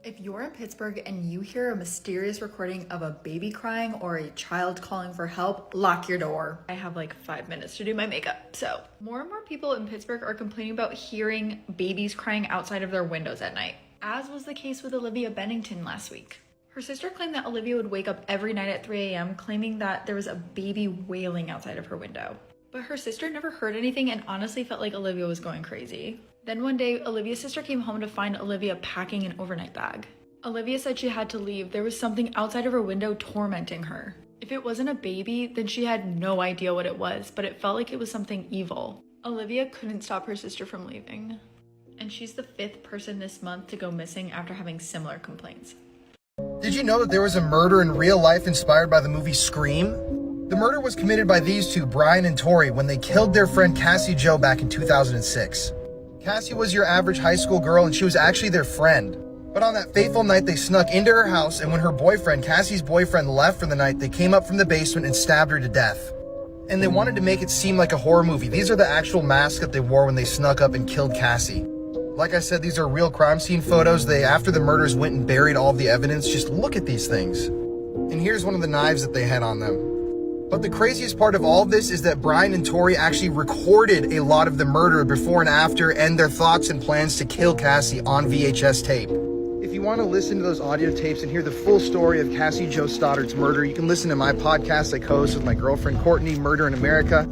If you're in Pittsburgh and you hear a mysterious recording of a baby crying or a child calling for help, lock your door. I have like 5 minutes to do my makeup. So more and more people in Pittsburgh are complaining about hearing babies crying outside of their windows at night, as was the case with Olivia Bennington last week. Her sister claimed that Olivia would wake up every night at 3 a.m. claiming that there was a baby wailing outside of her window. But her sister never heard anything and honestly felt like Olivia was going crazy. Then one day, Olivia's sister came home to find Olivia packing an overnight bag. Olivia said she had to leave. There was something outside of her window tormenting her. If it wasn't a baby, then she had no idea what it was, but it felt like it was something evil. Olivia couldn't stop her sister from leaving. And she's the 5th person this month to go missing after having similar complaints. Did you know that there was a murder in real life inspired by the movie Scream? The murder was committed by these two, Brian and Tori, when they killed their friend Cassie Jo back in 2006. Cassie was your average high school girl and she was actually their friend. But on that fateful night, they snuck into her house, and when her boyfriend, Cassie's boyfriend, left for the night, they came up from the basement and stabbed her to death. And they wanted to make it seem like a horror movie. These are the actual masks that they wore when they snuck up and killed Cassie. Like I said, these are real crime scene photos. They, after the murders, went and buried all of the evidence. Just look at these things. And here's one of the knives that they had on them. But the craziest part of all of this is that Brian and Tori actually recorded a lot of the murder before and after and their thoughts and plans to kill Cassie on VHS tape. If you want to listen to those audio tapes and hear the full story of Cassie Jo Stoddard's murder, you can listen to my podcast I co-host with my girlfriend Courtney, Murder in America.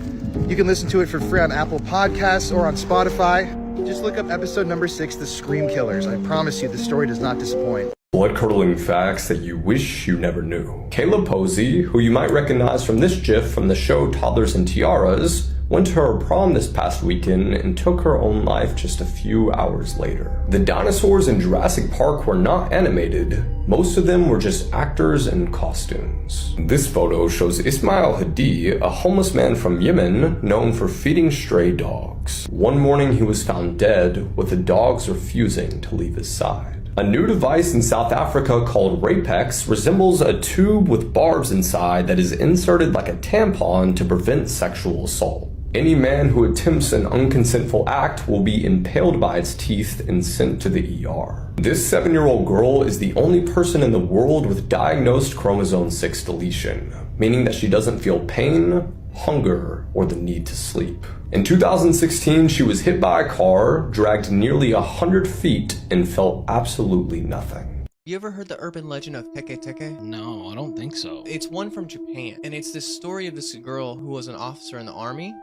You can listen to it for free on Apple Podcasts or on Spotify. Just look up episode number 6, The Scream Killers. I promise you, the story does not disappoint. Blood-curdling facts that you wish you never knew. Caleb Posey, who you might recognize from this gif from the show Toddlers and Tiaras, went to her prom this past weekend and took her own life just a few hours later. The dinosaurs in Jurassic Park were not animated. Most of them were just actors in costumes. This photo shows Ismail Hadi, a homeless man from Yemen known for feeding stray dogs. One morning he was found dead, with the dogs refusing to leave his side. A new device in South Africa called Rapex resembles a tube with barbs inside that is inserted like a tampon to prevent sexual assault. Any man who attempts an unconsentful act will be impaled by its teeth and sent to the ER. This 7-year-old girl is the only person in the world with diagnosed chromosome 6 deletion, meaning that she doesn't feel pain, hunger, or the need to sleep. In 2016, she was hit by a car, dragged nearly 100 feet, and felt absolutely nothing. You ever heard the urban legend of Teke Teke? No, I don't think so. It's one from Japan, and it's this story of this girl who was an officer in the army,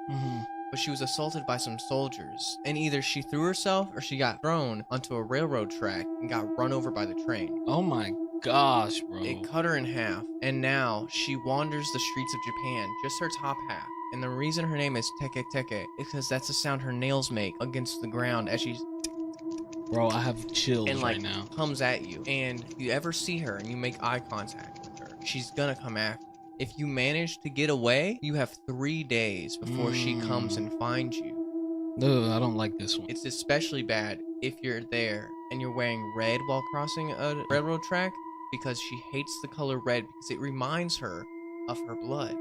but she was assaulted by some soldiers, and either she threw herself or she got thrown onto a railroad track and got run over by the train. Oh my gosh, bro. It cut her in half, and now she wanders the streets of Japan, just her top half. And the reason her name is Teke Teke is because that's the sound her nails make against the ground as she Bro, I have chills right now. Comes at you. And if you ever see her and you make eye contact with her, she's gonna come after you. If you manage to get away, you have 3 days before she comes and finds you. Ugh, I don't like this one. It's especially bad if you're there and you're wearing red while crossing a railroad track, because she hates the color red because it reminds her of her blood.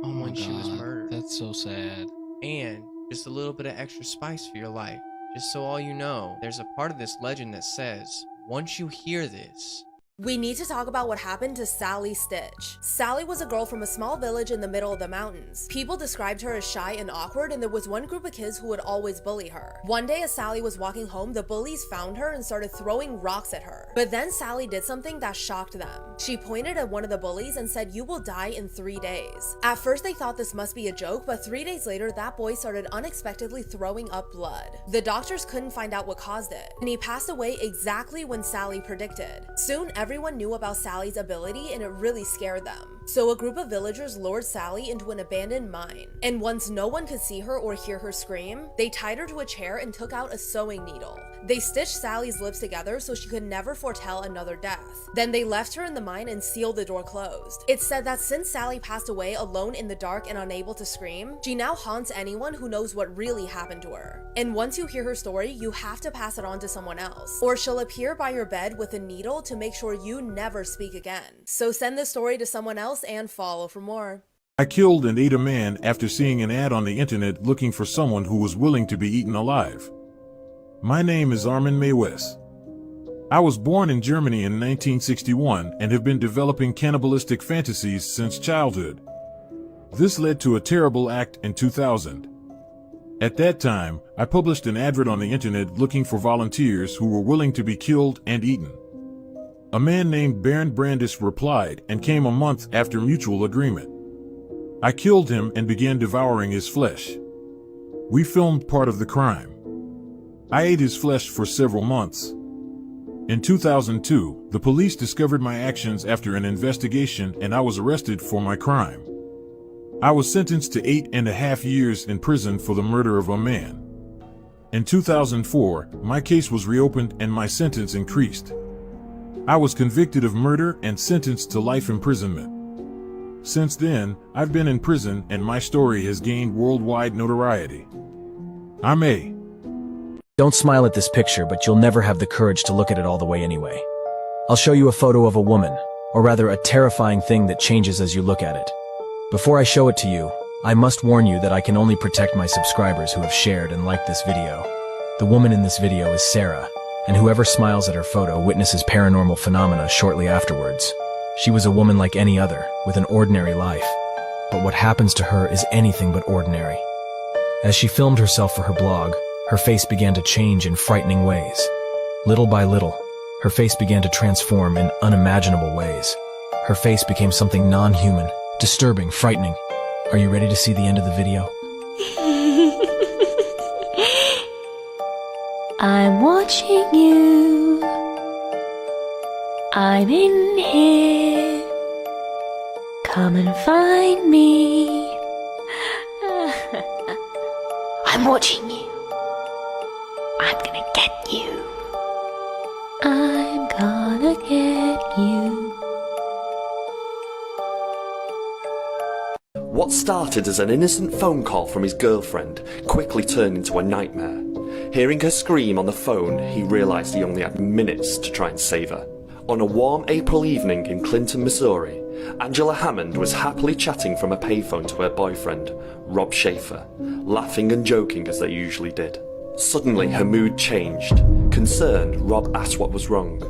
Oh my when God, she was murdered. That's so sad. And just a little bit of extra spice for your life. Just so all you know, there's a part of this legend that says, once you hear this, we need to talk about what happened to Sally Stitch. Sally was a girl from a small village in the middle of the mountains. People described her as shy and awkward, and there was one group of kids who would always bully her. One day as Sally was walking home, the bullies found her and started throwing rocks at her. But then Sally did something that shocked them. She pointed at one of the bullies and said, "You will die in 3 days." At first they thought this must be a joke, but 3 days later that boy started unexpectedly throwing up blood. The doctors couldn't find out what caused it, and he passed away exactly when Sally predicted. Soon everyone knew about Sally's ability, and it really scared them. So a group of villagers lured Sally into an abandoned mine. And once no one could see her or hear her scream, they tied her to a chair and took out a sewing needle. They stitched Sally's lips together so she could never foretell another death. Then they left her in the mine and sealed the door closed. It's said that since Sally passed away alone in the dark and unable to scream, she now haunts anyone who knows what really happened to her. And once you hear her story, you have to pass it on to someone else, or she'll appear by your bed with a needle to make sure you never speak again. So send this story to someone else and follow for more. I killed and ate a man after seeing an ad on the internet looking for someone who was willing to be eaten alive. My name is Armin May West. I was born in Germany in 1961 and have been developing cannibalistic fantasies since childhood. This led to a terrible act in 2000. At that time, I published an advert on the internet looking for volunteers who were willing to be killed and eaten. A man named Bernd Brandis replied and came a month after mutual agreement. I killed him and began devouring his flesh. We filmed part of the crime. I ate his flesh for several months. In 2002, the police discovered my actions after an investigation and I was arrested for my crime. I was sentenced to 8.5 years in prison for the murder of a man. In 2004, my case was reopened and my sentence increased. I was convicted of murder and sentenced to life imprisonment. Since then, I've been in prison and my story has gained worldwide notoriety. I'm A. Don't smile at this picture, but you'll never have the courage to look at it all the way anyway. I'll show you a photo of a woman, or rather a terrifying thing that changes as you look at it. Before I show it to you, I must warn you that I can only protect my subscribers who have shared and liked this video. The woman in this video is Sarah, and whoever smiles at her photo witnesses paranormal phenomena shortly afterwards. She was a woman like any other, with an ordinary life. But what happens to her is anything but ordinary. As she filmed herself for her blog, her face began to change in frightening ways. Little by little, her face began to transform in unimaginable ways. Her face became something non-human, disturbing, frightening. Are you ready to see the end of the video? I'm watching you. I'm in here. Come and find me. I'm watching you. I'm gonna get you. I'm gonna get you. What started as an innocent phone call from his girlfriend quickly turned into a nightmare. Hearing her scream on the phone, he realised he only had minutes to try and save her. On a warm April evening in Clinton, Missouri, Angela Hammond was happily chatting from a payphone to her boyfriend, Rob Schaefer, laughing and joking as they usually did. Suddenly her mood changed. Concerned, Rob asked what was wrong.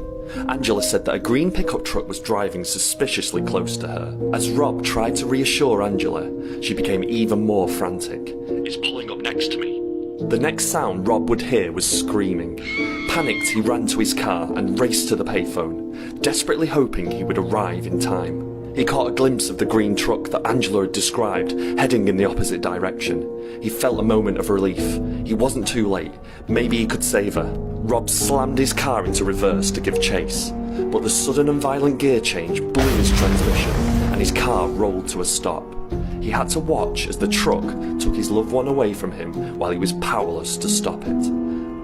Angela said that a green pickup truck was driving suspiciously close to her. As Rob tried to reassure Angela, she became even more frantic. "It's pulling up next to me." The next sound Rob would hear was screaming. Panicked, he ran to his car and raced to the payphone, desperately hoping he would arrive in time. He caught a glimpse of the green truck that Angela had described, heading in the opposite direction. He felt a moment of relief. He wasn't too late. Maybe he could save her. Rob slammed his car into reverse to give chase, but the sudden and violent gear change blew his transmission, and his car rolled to a stop. He had to watch as the truck took his loved one away from him while he was powerless to stop it.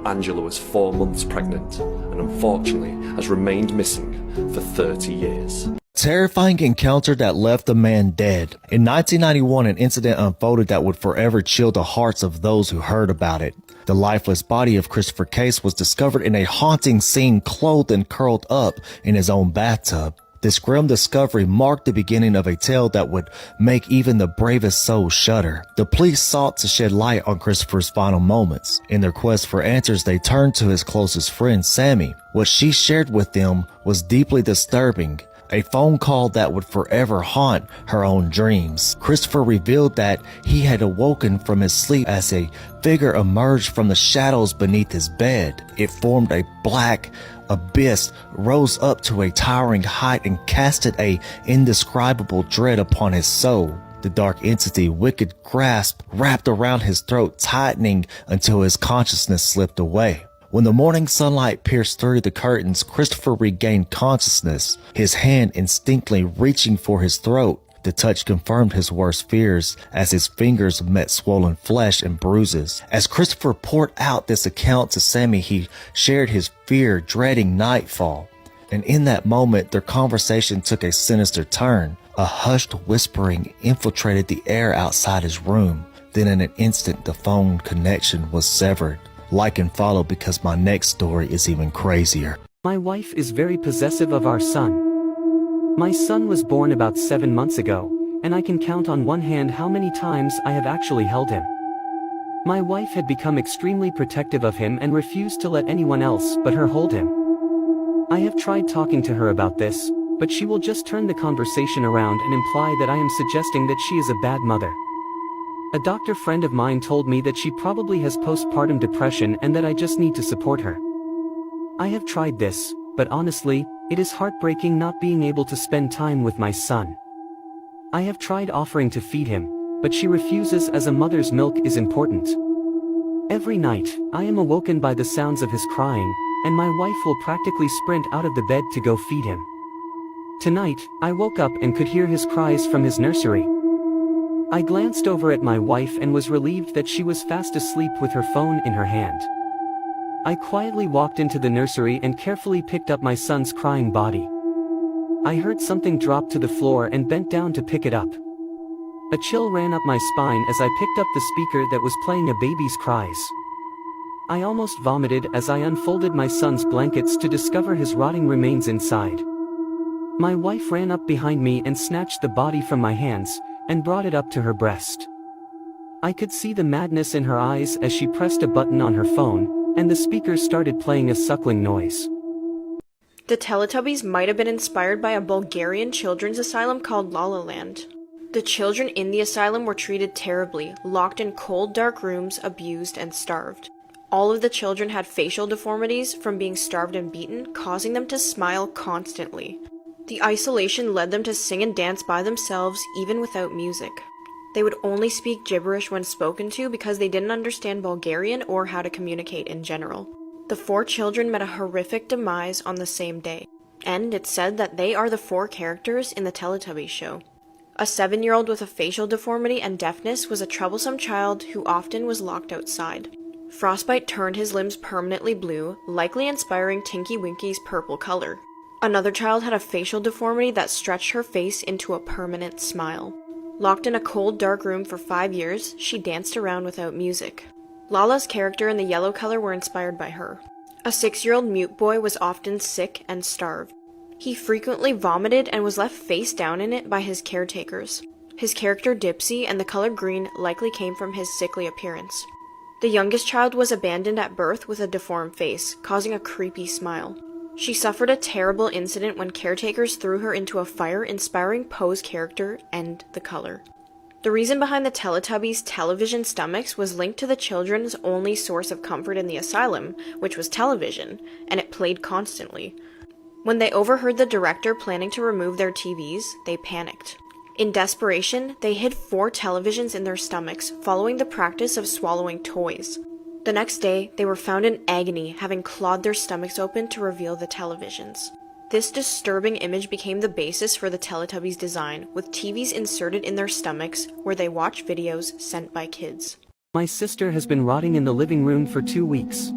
Angela was 4 months pregnant, and unfortunately has remained missing for 30 years. Terrifying encounter that left a man dead. In 1991, an incident unfolded that would forever chill the hearts of those who heard about it. The lifeless body of Christopher Case was discovered in a haunting scene, clothed and curled up in his own bathtub. This grim discovery marked the beginning of a tale that would make even the bravest soul shudder. The police sought to shed light on Christopher's final moments. In their quest for answers, they turned to his closest friend, Sammy. What she shared with them was deeply disturbing. A phone call that would forever haunt her own dreams. Christopher revealed that he had awoken from his sleep as a figure emerged from the shadows beneath his bed. It formed a black abyss, rose up to a towering height, and casted a indescribable dread upon his soul. The dark entity, wicked grasp wrapped around his throat, tightening until his consciousness slipped away. When the morning sunlight pierced through the curtains, Christopher regained consciousness, his hand instinctively reaching for his throat. The touch confirmed his worst fears as his fingers met swollen flesh and bruises. As Christopher poured out this account to Sammy, he shared his fear, dreading nightfall. And in that moment, their conversation took a sinister turn. A hushed whispering infiltrated the air outside his room. Then in an instant, the phone connection was severed. Like and follow, because my next story is even crazier. My wife is very possessive of our son. My son was born about 7 months ago, and I can count on one hand how many times I have actually held him. My wife had become extremely protective of him and refused to let anyone else but her hold him. I have tried talking to her about this, but she will just turn the conversation around and imply that I am suggesting that she is a bad mother. A doctor friend of mine told me that she probably has postpartum depression and that I just need to support her. I have tried this, but honestly, it is heartbreaking not being able to spend time with my son. I have tried offering to feed him, but she refuses as a mother's milk is important. Every night, I am awoken by the sounds of his crying, and my wife will practically sprint out of the bed to go feed him. Tonight, I woke up and could hear his cries from his nursery. I glanced over at my wife and was relieved that she was fast asleep with her phone in her hand. I quietly walked into the nursery and carefully picked up my son's crying body. I heard something drop to the floor and bent down to pick it up. A chill ran up my spine as I picked up the speaker that was playing a baby's cries. I almost vomited as I unfolded my son's blankets to discover his rotting remains inside. My wife ran up behind me and snatched the body from my hands, and brought it up to her breast. I could see the madness in her eyes as she pressed a button on her phone, and the speaker started playing a suckling noise. The Teletubbies might have been inspired by a Bulgarian children's asylum called La La Land. The children in the asylum were treated terribly, locked in cold, dark rooms, abused, and starved. All of the children had facial deformities from being starved and beaten, causing them to smile constantly. The isolation led them to sing and dance by themselves, even without music. They would only speak gibberish when spoken to because they didn't understand Bulgarian or how to communicate in general. The 4 children met a horrific demise on the same day, and it's said that they are the 4 characters in the Teletubbies show. A 7-year-old with a facial deformity and deafness was a troublesome child who often was locked outside. Frostbite turned his limbs permanently blue, likely inspiring Tinky Winky's purple color. Another child had a facial deformity that stretched her face into a permanent smile. Locked in a cold, dark room for 5 years, she danced around without music. Lala's character and the yellow color were inspired by her. A 6-year-old mute boy was often sick and starved. He frequently vomited and was left face down in it by his caretakers. His character Dipsy and the color green likely came from his sickly appearance. The youngest child was abandoned at birth with a deformed face, causing a creepy smile. She suffered a terrible incident when caretakers threw her into a fire, inspiring Poe's character and the color. The reason behind the Teletubbies' television stomachs was linked to the children's only source of comfort in the asylum, which was television, and it played constantly. When they overheard the director planning to remove their TVs, they panicked. In desperation, they hid 4 televisions in their stomachs, following the practice of swallowing toys. The next day, they were found in agony, having clawed their stomachs open to reveal the televisions. This disturbing image became the basis for the Teletubbies design, with TVs inserted in their stomachs where they watch videos sent by kids. My sister has been rotting in the living room for 2 weeks.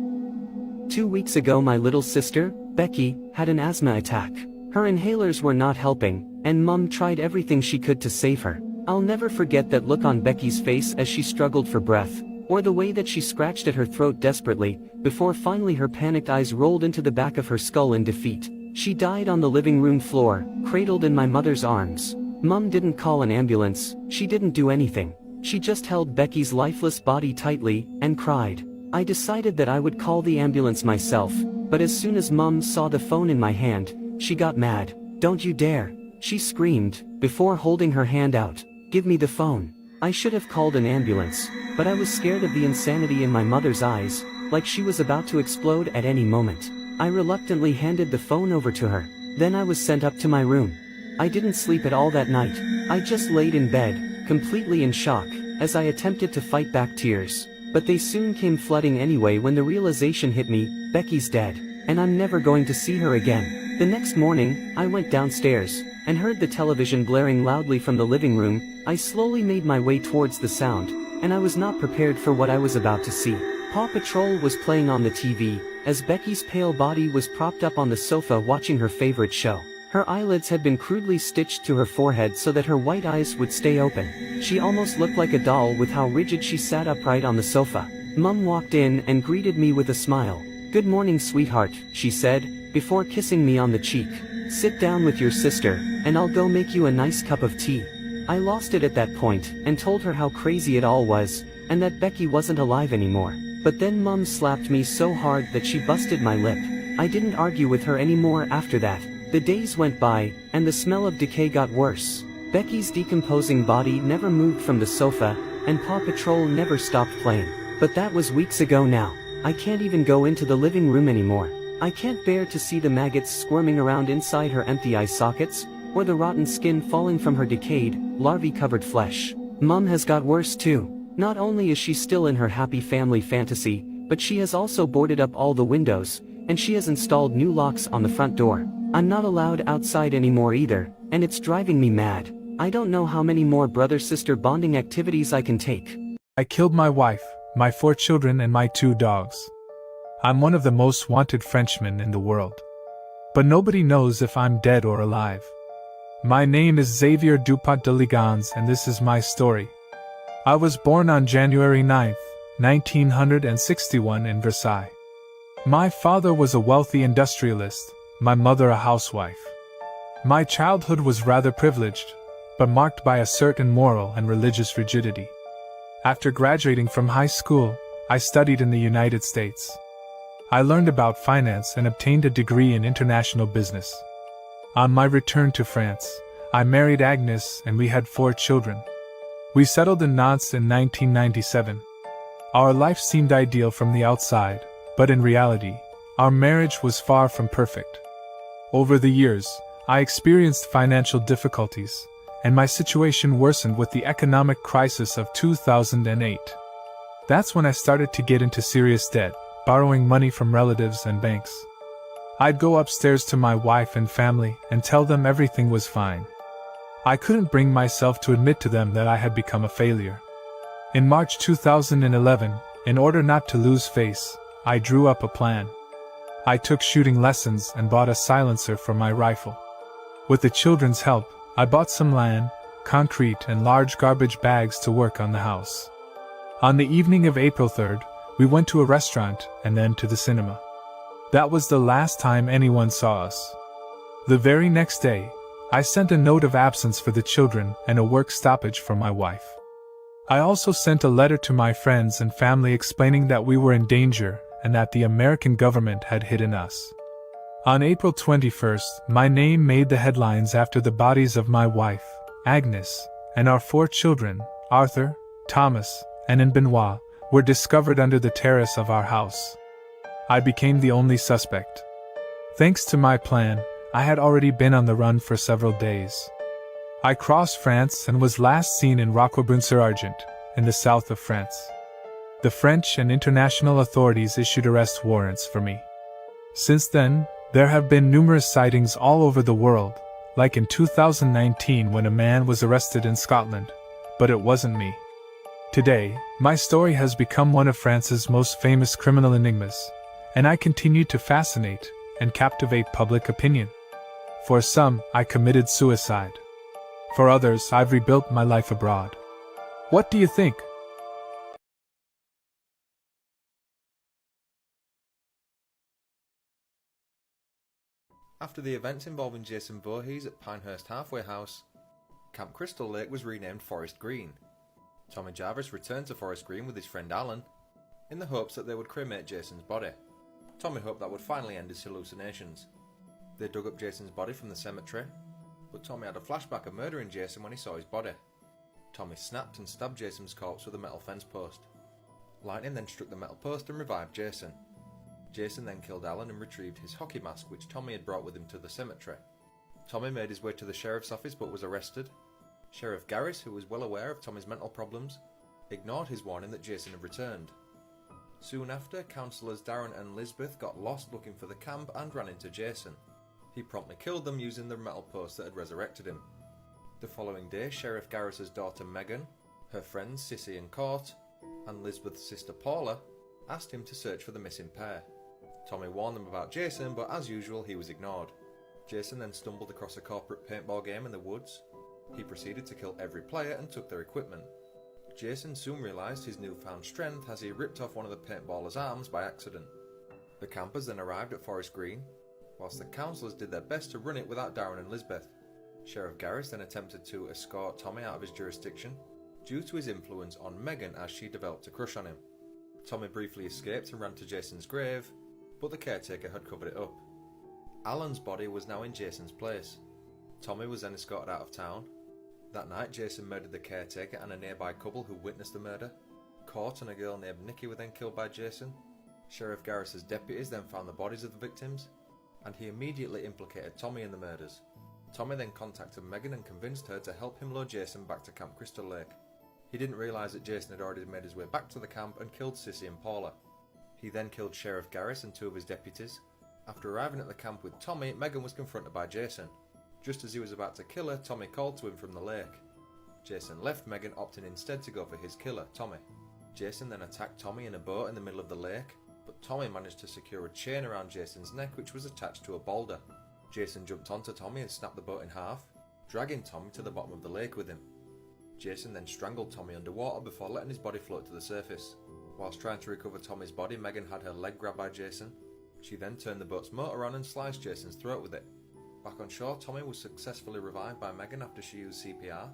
2 weeks ago, my little sister, Becky, had an asthma attack. Her inhalers were not helping, and Mum tried everything she could to save her. I'll never forget that look on Becky's face as she struggled for breath, or the way that she scratched at her throat desperately, before finally her panicked eyes rolled into the back of her skull in defeat. She died on the living room floor, cradled in my mother's arms. Mum didn't call an ambulance, she didn't do anything. She just held Becky's lifeless body tightly, and cried. I decided that I would call the ambulance myself, but as soon as Mum saw the phone in my hand, she got mad. Don't you dare, she screamed, before holding her hand out. Give me the phone. I should have called an ambulance, but I was scared of the insanity in my mother's eyes, like she was about to explode at any moment. I reluctantly handed the phone over to her. Then I was sent up to my room. I didn't sleep at all that night. I just laid in bed, completely in shock, as I attempted to fight back tears. But they soon came flooding anyway when the realization hit me, Becky's dead, and I'm never going to see her again. The next morning, I went downstairs, and heard the television blaring loudly from the living room. I slowly made my way towards the sound, and I was not prepared for what I was about to see. Paw Patrol was playing on the TV, as Becky's pale body was propped up on the sofa watching her favorite show. Her eyelids had been crudely stitched to her forehead so that her white eyes would stay open. She almost looked like a doll with how rigid she sat upright on the sofa. Mum walked in and greeted me with a smile. Good morning, sweetheart, she said, before kissing me on the cheek. Sit down with your sister, and I'll go make you a nice cup of tea. I lost it at that point, and told her how crazy it all was, and that Becky wasn't alive anymore. But then Mum slapped me so hard that she busted my lip. I didn't argue with her anymore after that. The days went by, and the smell of decay got worse. Becky's decomposing body never moved from the sofa, and Paw Patrol never stopped playing. But that was weeks ago now. I can't even go into the living room anymore. I can't bear to see the maggots squirming around inside her empty eye sockets, or the rotten skin falling from her decayed, larvae-covered flesh. Mum has got worse too. Not only is she still in her happy family fantasy, but she has also boarded up all the windows, and she has installed new locks on the front door. I'm not allowed outside anymore either, and it's driving me mad. I don't know how many more brother-sister bonding activities I can take. I killed my wife, my 4 children, and my 2 dogs. I'm one of the most wanted Frenchmen in the world. But nobody knows if I'm dead or alive. My name is Xavier Dupont de Ligons, and this is my story. I was born on January 9th, 1961 in Versailles. My father was a wealthy industrialist, my mother a housewife. My childhood was rather privileged, but marked by a certain moral and religious rigidity. After graduating from high school, I studied in the United States. I learned about finance and obtained a degree in international business. On my return to France, I married Agnes and we had 4 children. We settled in Nantes in 1997. Our life seemed ideal from the outside, but in reality, our marriage was far from perfect. Over the years, I experienced financial difficulties, and my situation worsened with the economic crisis of 2008. That's when I started to get into serious debt, borrowing money from relatives and banks. I'd go upstairs to my wife and family and tell them everything was fine. I couldn't bring myself to admit to them that I had become a failure. In March 2011, in order not to lose face, I drew up a plan. I took shooting lessons and bought a silencer for my rifle. With the children's help, I bought some land, concrete, and large garbage bags to work on the house. On the evening of April 3rd, we went to a restaurant and then to the cinema. That was the last time anyone saw us. The very next day, I sent a note of absence for the children and a work stoppage for my wife. I also sent a letter to my friends and family explaining that we were in danger and that the American government had hidden us. On April 21st, my name made the headlines after the bodies of my wife, Agnes, and our 4 children, Arthur, Thomas, and Benoit, were discovered under the terrace of our house. I became the only suspect. Thanks to my plan, I had already been on the run for several days. I crossed France and was last seen in Roquebrune-sur-Argent, in the south of France. The French and international authorities issued arrest warrants for me. Since then, there have been numerous sightings all over the world, like in 2019 when a man was arrested in Scotland, but it wasn't me. Today, my story has become one of France's most famous criminal enigmas, and I continue to fascinate and captivate public opinion. For some, I committed suicide. For others, I've rebuilt my life abroad. What do you think? After the events involving Jason Voorhees at Pinehurst Halfway House, Camp Crystal Lake was renamed Forest Green. Tommy Jarvis returned to Forest Green with his friend Alan, in the hopes that they would cremate Jason's body. Tommy hoped that would finally end his hallucinations. They dug up Jason's body from the cemetery, but Tommy had a flashback of murdering Jason when he saw his body. Tommy snapped and stabbed Jason's corpse with a metal fence post. Lightning then struck the metal post and revived Jason. Jason then killed Alan and retrieved his hockey mask, which Tommy had brought with him to the cemetery. Tommy made his way to the sheriff's office but was arrested. Sheriff Garris, who was well aware of Tommy's mental problems, ignored his warning that Jason had returned. Soon after, councillors Darren and Lisbeth got lost looking for the camp and ran into Jason. He promptly killed them using the metal post that had resurrected him. The following day, Sheriff Garris's daughter Megan, her friends Sissy and Court, and Lisbeth's sister Paula asked him to search for the missing pair. Tommy warned them about Jason, but as usual he was ignored. Jason then stumbled across a corporate paintball game in the woods. He proceeded to kill every player and took their equipment. Jason soon realised his newfound strength as he ripped off one of the paintballers' arms by accident. The campers then arrived at Forest Green, whilst the councillors did their best to run it without Darren and Lisbeth. Sheriff Garris then attempted to escort Tommy out of his jurisdiction, due to his influence on Megan as she developed a crush on him. Tommy briefly escaped and ran to Jason's grave, but the caretaker had covered it up. Alan's body was now in Jason's place. Tommy was then escorted out of town. That night, Jason murdered the caretaker and a nearby couple who witnessed the murder. Court and a girl named Nikki were then killed by Jason. Sheriff Garris's deputies then found the bodies of the victims, and he immediately implicated Tommy in the murders. Tommy then contacted Megan and convinced her to help him lure Jason back to Camp Crystal Lake. He didn't realise that Jason had already made his way back to the camp and killed Sissy and Paula. He then killed Sheriff Garris and two of his deputies. After arriving at the camp with Tommy, Megan was confronted by Jason. Just as he was about to kill her, Tommy called to him from the lake. Jason left Megan, opting instead to go for his killer, Tommy. Jason then attacked Tommy in a boat in the middle of the lake, but Tommy managed to secure a chain around Jason's neck which was attached to a boulder. Jason jumped onto Tommy and snapped the boat in half, dragging Tommy to the bottom of the lake with him. Jason then strangled Tommy underwater before letting his body float to the surface. Whilst trying to recover Tommy's body, Megan had her leg grabbed by Jason. She then turned the boat's motor on and sliced Jason's throat with it. Back on shore, Tommy was successfully revived by Megan after she used CPR.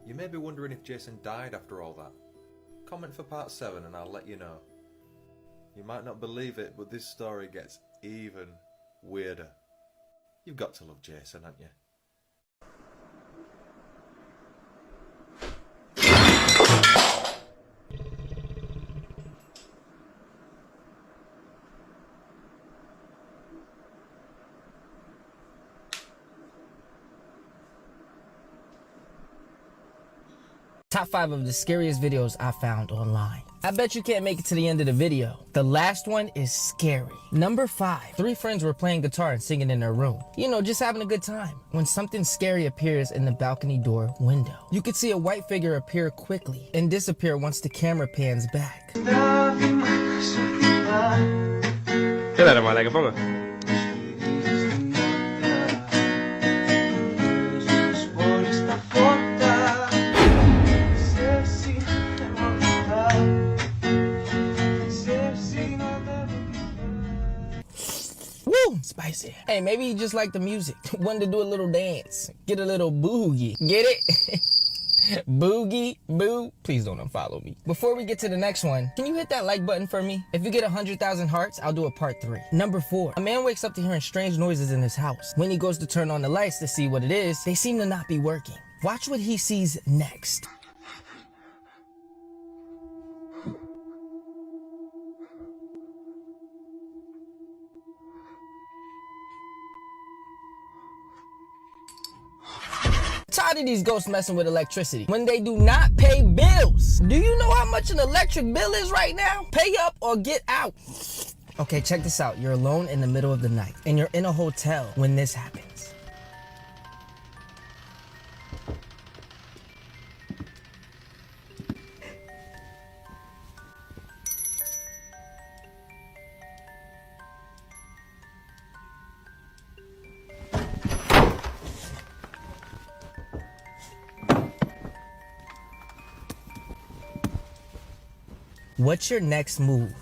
You may be wondering if Jason died after all that. Comment for part 7 and I'll let you know. You might not believe it, but this story gets even weirder. You've got to love Jason, haven't you? Top 5 of the scariest videos I found online. I bet you can't make it to the end of the video. The last one is scary. Number 5. 3 friends were playing guitar and singing in their room. You know, just having a good time. When something scary appears in the balcony door window. You could see a white figure appear quickly and disappear once the camera pans back. Woo! Spicy. Hey, maybe you just like the music. Wanted to do a little dance. Get a little boogie. Get it? Boogie, boo. Please don't unfollow me. Before we get to the next one, can you hit that like button for me? If you get 100,000 hearts, I'll do a part 3. Number 4. A man wakes up to hearing strange noises in his house. When he goes to turn on the lights to see what it is, they seem to not be working. Watch what he sees next. Tired of these ghosts messing with electricity when they do not pay bills. Do you know how much an electric bill is right now? Pay up or get out. Okay, check this out. You're alone in the middle of the night and you're in a hotel when this happens. What's your next move?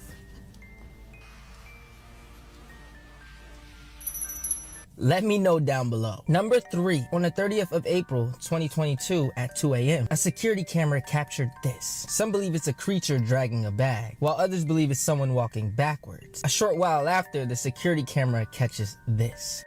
Let me know down below. Number 3, on the 30th of April, 2022 at 2 a.m., a security camera captured this. Some believe it's a creature dragging a bag, while others believe it's someone walking backwards. A short while after, the security camera catches this.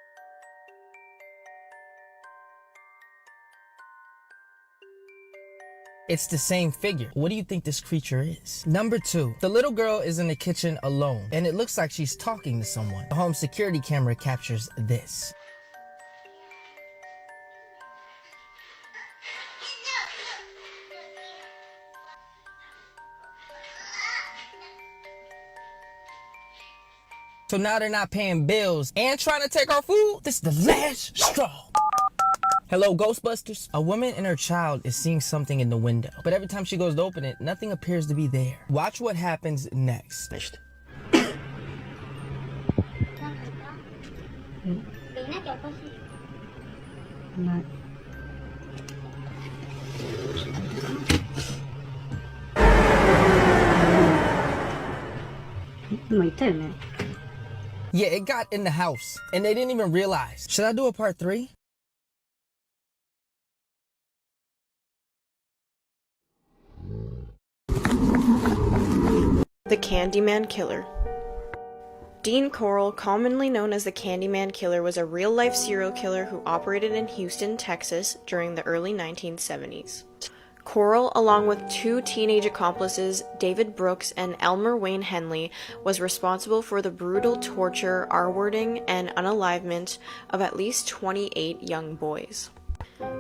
It's the same figure. What do you think this creature is? Number 2, the little girl is in the kitchen alone, and it looks like she's talking to someone. The home security camera captures this. So now they're not paying bills and trying to take our food? This is the last straw. Hello, Ghostbusters. A woman and her child is seeing something in the window, but every time she goes to open it, nothing appears to be there. Watch what happens next. Yeah, it got in the house, and they didn't even realize. Should I do a part 3? The Candyman Killer. Dean Corll, commonly known as the Candyman Killer, was a real-life serial killer who operated in Houston, Texas during the early 1970s. Corll, along with two teenage accomplices, David Brooks and Elmer Wayne Henley, was responsible for the brutal torture, R-wording, and unalivement of at least 28 young boys.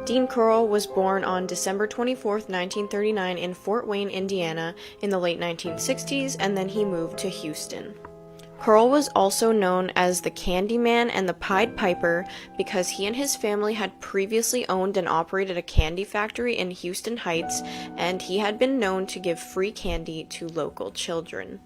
Dean Corll was born on December 24, 1939 in Fort Wayne, Indiana in the late 1960s, and then he moved to Houston. Corll was also known as the Candyman and the Pied Piper because he and his family had previously owned and operated a candy factory in Houston Heights, and he had been known to give free candy to local children.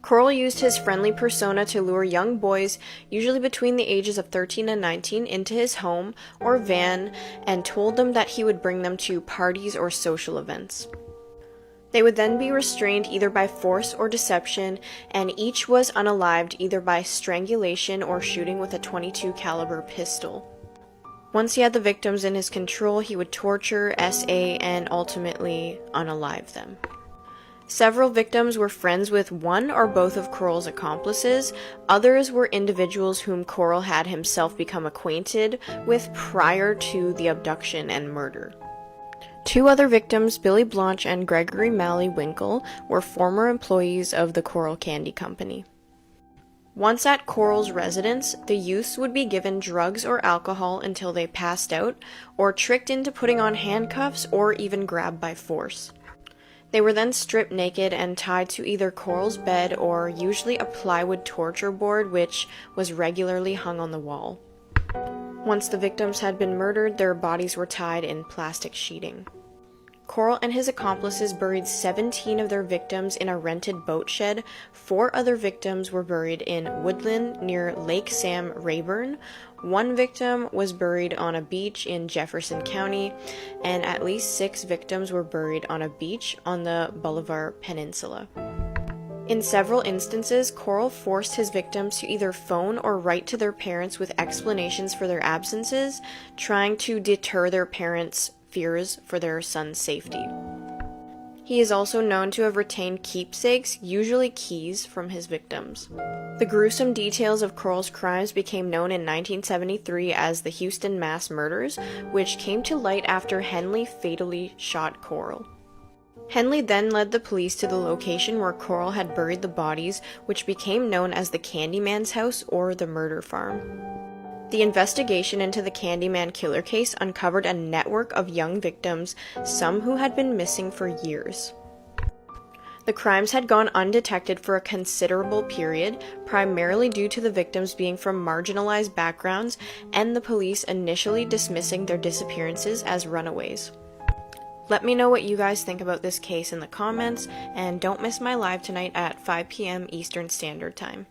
Corll used his friendly persona to lure young boys, usually between the ages of 13 and 19, into his home or van and told them that he would bring them to parties or social events. They would then be restrained either by force or deception, and each was unalived either by strangulation or shooting with a .22 caliber pistol. Once he had the victims in his control, he would torture, SA, and ultimately unalive them. Several victims were friends with one or both of Corll's accomplices. Others were individuals whom Corll had himself become acquainted with prior to the abduction and murder. Two other victims, Billy Blanche and Gregory Malley Winkle, were former employees of the Corll Candy Company. Once at Corll's residence, the youths would be given drugs or alcohol until they passed out, or tricked into putting on handcuffs, or even grabbed by force. They were then stripped naked and tied to either Corll's bed or usually a plywood torture board, which was regularly hung on the wall. Once the victims had been murdered, their bodies were tied in plastic sheeting. Corll and his accomplices buried 17 of their victims in a rented boat shed. 4 other victims were buried in woodland near Lake Sam, Rayburn. 1 victim was buried on a beach in Jefferson County, and at least 6 victims were buried on a beach on the Bolivar Peninsula. In several instances, Corll forced his victims to either phone or write to their parents with explanations for their absences, trying to deter their parents' fears for their son's safety. He is also known to have retained keepsakes, usually keys, from his victims. The gruesome details of Corll's crimes became known in 1973 as the Houston Mass Murders, which came to light after Henley fatally shot Corll. Henley then led the police to the location where Corll had buried the bodies, which became known as the Candyman's house or the murder farm. The investigation into the Candyman killer case uncovered a network of young victims, some who had been missing for years. The crimes had gone undetected for a considerable period, primarily due to the victims being from marginalized backgrounds and the police initially dismissing their disappearances as runaways. Let me know what you guys think about this case in the comments, and don't miss my live tonight at 5 p.m. Eastern Standard Time.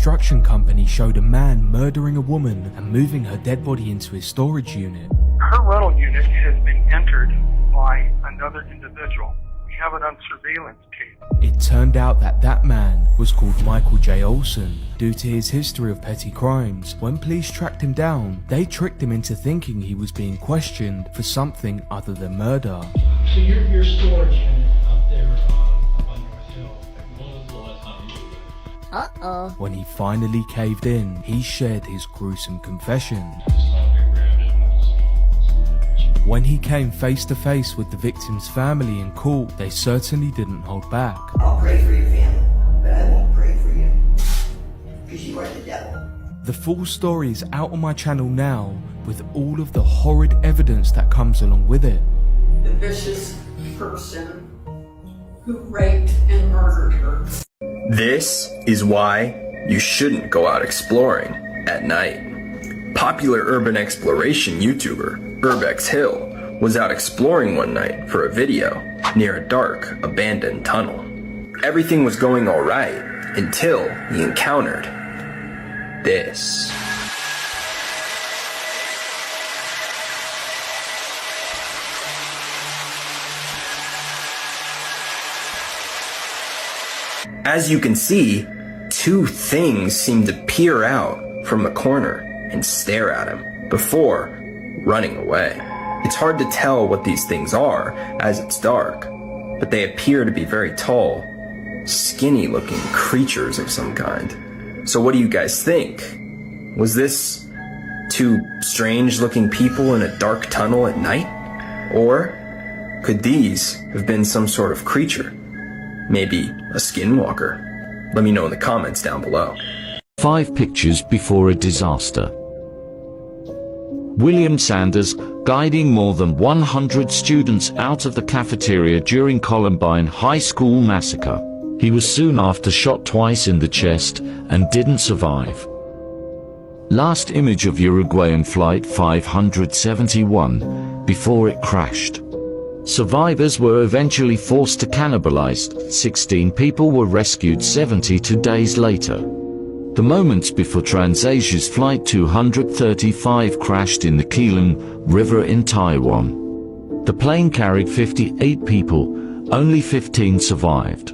construction company showed a man murdering a woman and moving her dead body into his storage unit. Her rental unit has been entered by another individual. We have it on surveillance tape. It turned out that that man was called Michael J. Olson. Due to his history of petty crimes, when police tracked him down, they tricked him into thinking he was being questioned for something other than murder. So your storage unit up there on North Hill, when was the last time you moved there? When he finally caved in, he shared his gruesome confession. When he came face to face with the victim's family in court, they certainly didn't hold back. I'll pray for your family, but I won't pray for you, because you are the devil. The full story is out on my channel now, with all of the horrid evidence that comes along with it. The vicious person who raped and murdered her. This is why you shouldn't go out exploring at night. Popular urban exploration YouTuber Urbex Hill was out exploring one night for a video near a dark, abandoned tunnel. Everything was going alright until he encountered this. As you can see, two things seem to peer out from the corner and stare at him before running away. It's hard to tell what these things are as it's dark, but they appear to be very tall, skinny-looking creatures of some kind. So what do you guys think? Was this two strange-looking people in a dark tunnel at night? Or could these have been some sort of creature? Maybe a skinwalker? Let me know in the comments down below. 5 pictures before a disaster. William Sanders guiding more than 100 students out of the cafeteria during Columbine High School massacre. He was soon after shot twice in the chest and didn't survive. Last image of Uruguayan Flight 571 before it crashed. Survivors were eventually forced to cannibalize. 16 people were rescued 72 days later. The moments before TransAsia's Flight 235 crashed in the Keelan River in Taiwan. The plane carried 58 people, only 15 survived.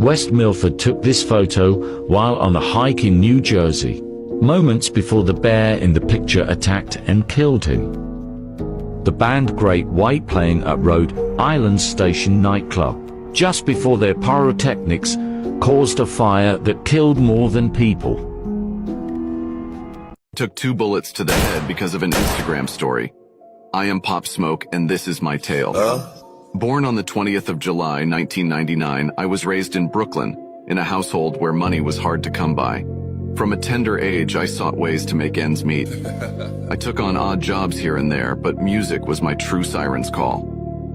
West Milford took this photo while on a hike in New Jersey, moments before the bear in the picture attacked and killed him. The band Great White playing at Rhode Island Station nightclub, just before their pyrotechnics caused a fire that killed more than people. Took 2 bullets to the head because of an Instagram story. I am Pop Smoke and this is my tale. Born on the 20th of July, 1999, I was raised in Brooklyn, in a household where money was hard to come by. From a tender age, I sought ways to make ends meet. I took on odd jobs here and there, but music was my true siren's call.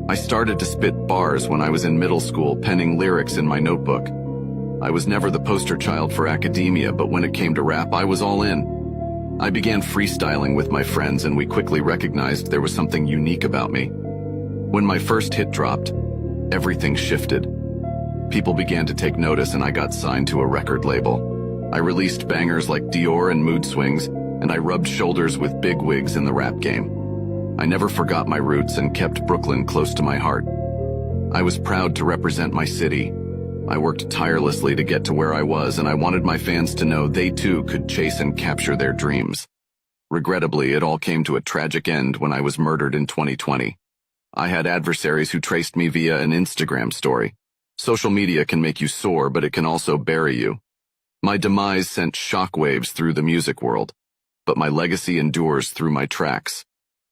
I started to spit bars when I was in middle school, penning lyrics in my notebook. I was never the poster child for academia, but when it came to rap, I was all in. I began freestyling with my friends, and we quickly recognized there was something unique about me. When my first hit dropped, everything shifted. People began to take notice, and I got signed to a record label. I released bangers like Dior and Mood Swings, and I rubbed shoulders with big wigs in the rap game. I never forgot my roots and kept Brooklyn close to my heart. I was proud to represent my city. I worked tirelessly to get to where I was, and I wanted my fans to know they too could chase and capture their dreams. Regrettably, it all came to a tragic end when I was murdered in 2020. I had adversaries who traced me via an Instagram story. Social media can make you soar, but it can also bury you. My demise sent shockwaves through the music world, but my legacy endures through my tracks.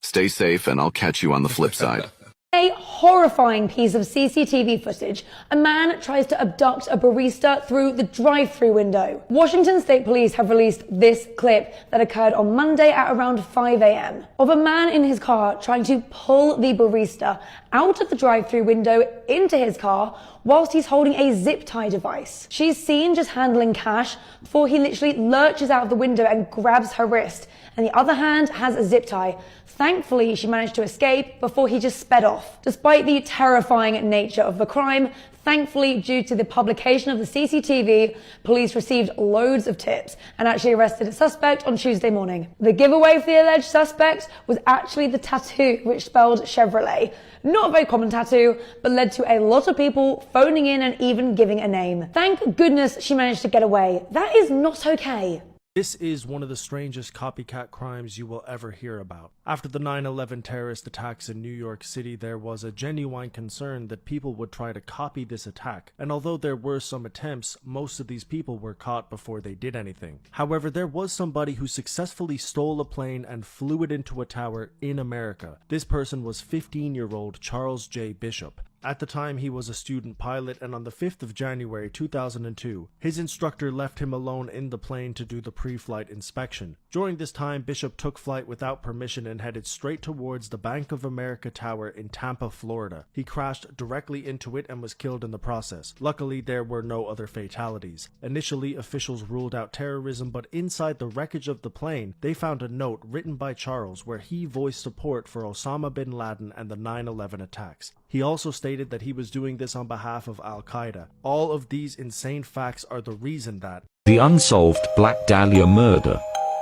Stay safe, and I'll catch you on the flip side. A horrifying piece of CCTV footage. A man tries to abduct a barista through the drive-thru window. Washington State Police have released this clip that occurred on Monday at around 5 a.m. of a man in his car trying to pull the barista out of the drive-thru window into his car whilst he's holding a zip tie device. She's seen just handling cash before he literally lurches out of the window and grabs her wrist and the other hand has a zip tie. Thankfully, she managed to escape before he just sped off. Despite the terrifying nature of the crime, thankfully, due to the publication of the CCTV, police received loads of tips and actually arrested a suspect on Tuesday morning. The giveaway for the alleged suspect was actually the tattoo, which spelled Chevrolet. Not a very common tattoo, but led to a lot of people phoning in and even giving a name. Thank goodness she managed to get away. That is not okay. This is one of the strangest copycat crimes you will ever hear about. After the 9/11 terrorist attacks in New York City, there was a genuine concern that people would try to copy this attack, and although there were some attempts, most of these people were caught before they did anything. However, there was somebody who successfully stole a plane and flew it into a tower in America. This person was 15-year-old Charles J. Bishop. At the time, he was a student pilot, and on the 5th of January 2002, his instructor left him alone in the plane to do the pre-flight inspection. During this time, Bishop took flight without permission and headed straight towards the Bank of America Tower in Tampa, Florida. He crashed directly into it and was killed in the process. Luckily, there were no other fatalities. Initially, officials ruled out terrorism, but inside the wreckage of the plane, they found a note written by Charles where he voiced support for Osama bin Laden and the 9/11 attacks. He also stated that he was doing this on behalf of Al-Qaeda. All of these insane facts are the reason that The unsolved Black Dahlia murder.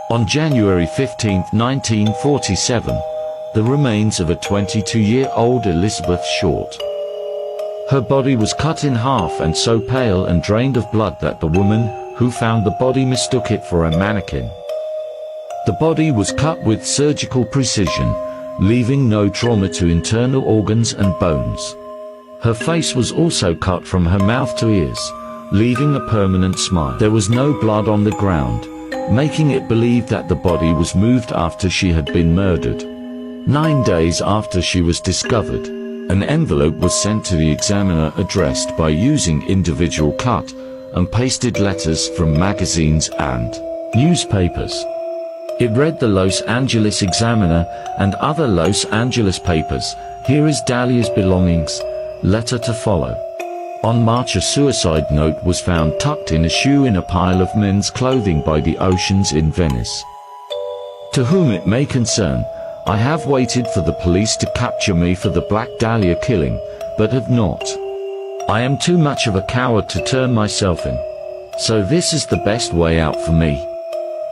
On January 15, 1947, the remains of a 22-year-old Elizabeth Short. Her body was cut in half and so pale and drained of blood that the woman who found the body mistook it for a mannequin. The body was cut with surgical precision, leaving no trauma to internal organs and bones. Her face was also cut from her mouth to ears, leaving a permanent smile. There was no blood on the ground, making it believed that the body was moved after she had been murdered. 9 days after she was discovered, an envelope was sent to the examiner addressed by using individual cut and pasted letters from magazines and newspapers. It read the Los Angeles Examiner and other Los Angeles papers. Here is Dahlia's belongings. Letter to follow. On March, a suicide note was found tucked in a shoe in a pile of men's clothing by the oceans in Venice. To whom it may concern, I have waited for the police to capture me for the Black Dahlia killing, but have not. I am too much of a coward to turn myself in. So this is the best way out for me.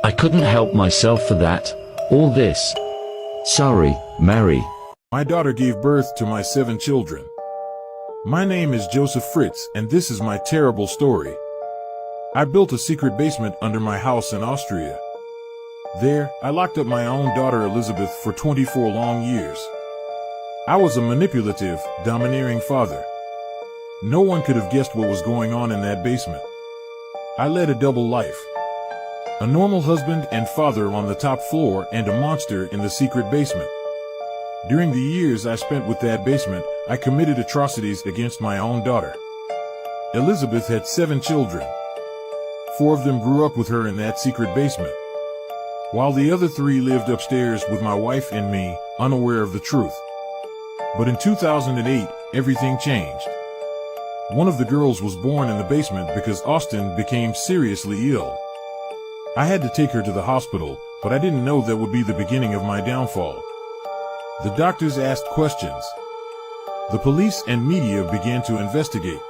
I couldn't help myself for that, all this. Sorry, Mary. My daughter gave birth to my 7 children. My name is Joseph Fritz, and this is my terrible story. I built a secret basement under my house in Austria. There, I locked up my own daughter Elizabeth for 24 long years. I was a manipulative, domineering father. No one could have guessed what was going on in that basement. I led a double life. A normal husband and father on the top floor and a monster in the secret basement. During the years I spent with that basement, I committed atrocities against my own daughter. Elizabeth had 7 children. 4 of them grew up with her in that secret basement, while the other 3 lived upstairs with my wife and me, unaware of the truth. But in 2008, everything changed. One of the girls was born in the basement because Austin became seriously ill. I had to take her to the hospital, but I didn't know that would be the beginning of my downfall. The doctors asked questions. The police and media began to investigate.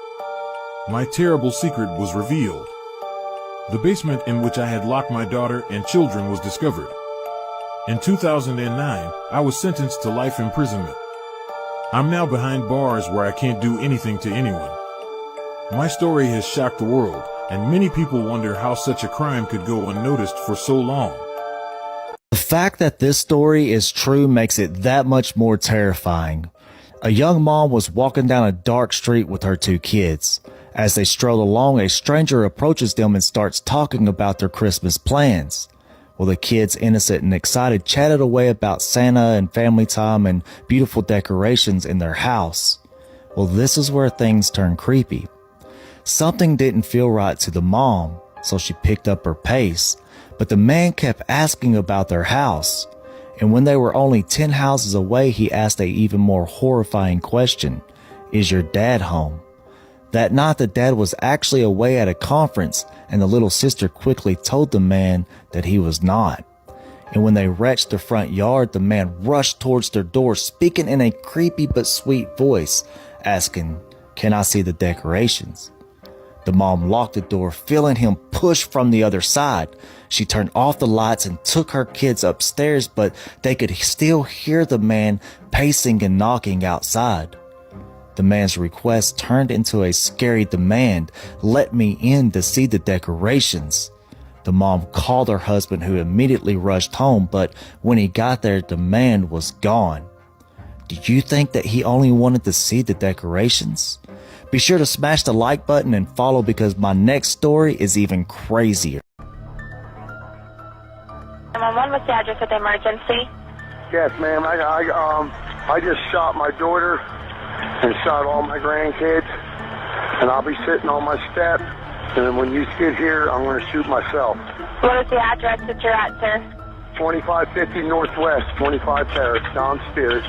My terrible secret was revealed. The basement in which I had locked my daughter and children was discovered. In 2009, I was sentenced to life imprisonment. I'm now behind bars where I can't do anything to anyone. My story has shocked the world, and many people wonder how such a crime could go unnoticed for so long. The fact that this story is true makes it that much more terrifying. A young mom was walking down a dark street with her 2 kids. As they stroll along, a stranger approaches them and starts talking about their Christmas plans. Well, the kids, innocent and excited, chatted away about Santa and family time and beautiful decorations in their house. Well, this is where things turn creepy. Something didn't feel right to the mom, so she picked up her pace. But the man kept asking about their house. And when they were only 10 houses away, he asked a even more horrifying question. Is your dad home? That night, the dad was actually away at a conference, and the little sister quickly told the man that he was not. And when they reached the front yard, the man rushed towards their door, speaking in a creepy but sweet voice, asking, "Can I see the decorations?" The mom locked the door, feeling him push from the other side. She turned off the lights and took her kids upstairs, but they could still hear the man pacing and knocking outside. The man's request turned into a scary demand. "Let me in to see the decorations." The mom called her husband, who immediately rushed home, but when he got there, the man was gone. Do you think that he only wanted to see the decorations? Be sure to smash the like button and follow, because my next story is even crazier. 911, what's the address of the emergency? Yes, ma'am. I just shot my daughter and shot all my grandkids, and I'll be sitting on my step, and then when you get here, I'm going to shoot myself. What is the address that you're at, sir? 2550 Northwest, 25 Terrace, Don Spirit.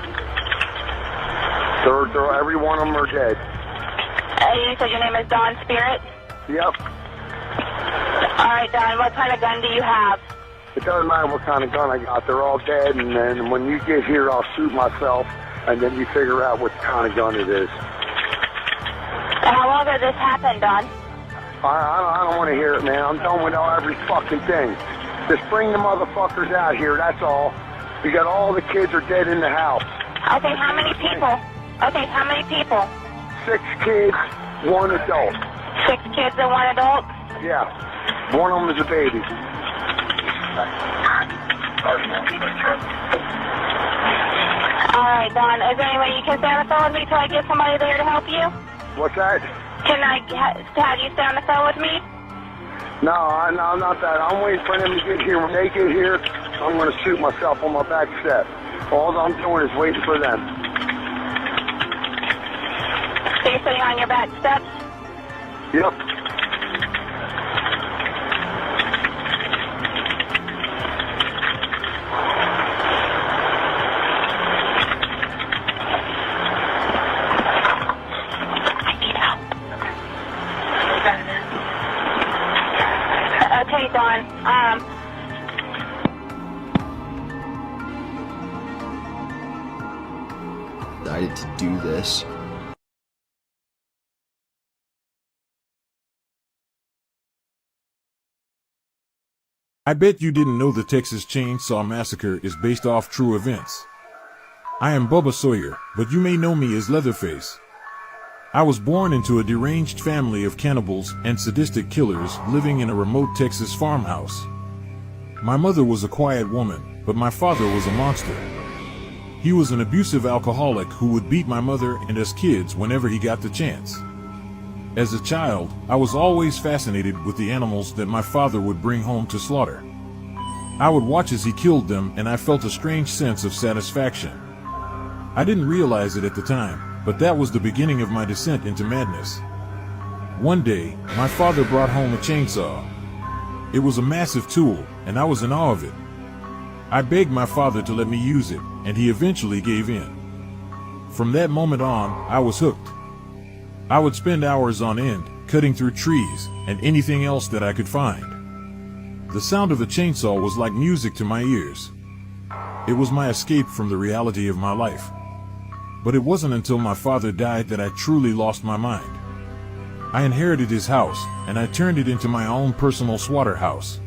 Every one of them are dead. You said your name is Don Spirit? Yep. All right, Don, what kind of gun do you have? It doesn't matter what kind of gun I got. They're all dead, and then when you get here, I'll shoot myself, and then you figure out what kind of gun it is. And how long ago this happened, Don? I don't want to hear it, man. I'm done with every fucking thing. Just bring the motherfuckers out here, that's all. We got all the kids are dead in the house. Okay, how many people? 6 kids, 1 adult. 6 kids and 1 adult? Yeah. One of them is a baby. All right, Don. Is there any way you can stay on the phone with me till I get somebody there to help you? What's that? Can I have you stay on the phone with me? No, not that. I'm waiting for them to get here. When they get here, I'm going to shoot myself on my back step. All I'm doing is waiting for them. So you're sitting on your back steps? Yep. Okay, Dawn. Decided to do this. I bet you didn't know the Texas Chainsaw Massacre is based off true events. I am Bubba Sawyer, but you may know me as Leatherface. I was born into a deranged family of cannibals and sadistic killers living in a remote Texas farmhouse. My mother was a quiet woman, but my father was a monster. He was an abusive alcoholic who would beat my mother and us kids whenever he got the chance. As a child, I was always fascinated with the animals that my father would bring home to slaughter. I would watch as he killed them, and I felt a strange sense of satisfaction. I didn't realize it at the time, but that was the beginning of my descent into madness. One day, my father brought home a chainsaw. It was a massive tool, and I was in awe of it. I begged my father to let me use it, and he eventually gave in. From that moment on, I was hooked. I would spend hours on end, cutting through trees and anything else that I could find. The sound of a chainsaw was like music to my ears. It was my escape from the reality of my life. But it wasn't until my father died that I truly lost my mind. I inherited his house, and I turned it into my own personal slaughterhouse.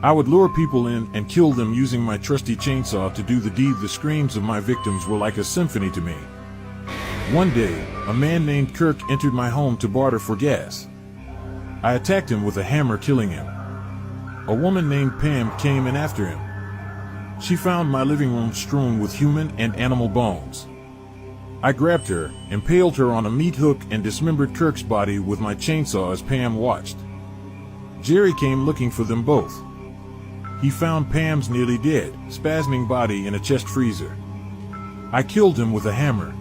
I would lure people in and kill them using my trusty chainsaw to do the deed. The screams of my victims were like a symphony to me. One day, a man named Kirk entered my home to barter for gas. I attacked him with a hammer, killing him. A woman named Pam came in after him. She found my living room strewn with human and animal bones. I grabbed her, impaled her on a meat hook, and dismembered Kirk's body with my chainsaw as Pam watched. Jerry came looking for them both. He found Pam's nearly dead, spasming body in a chest freezer. I killed him with a hammer.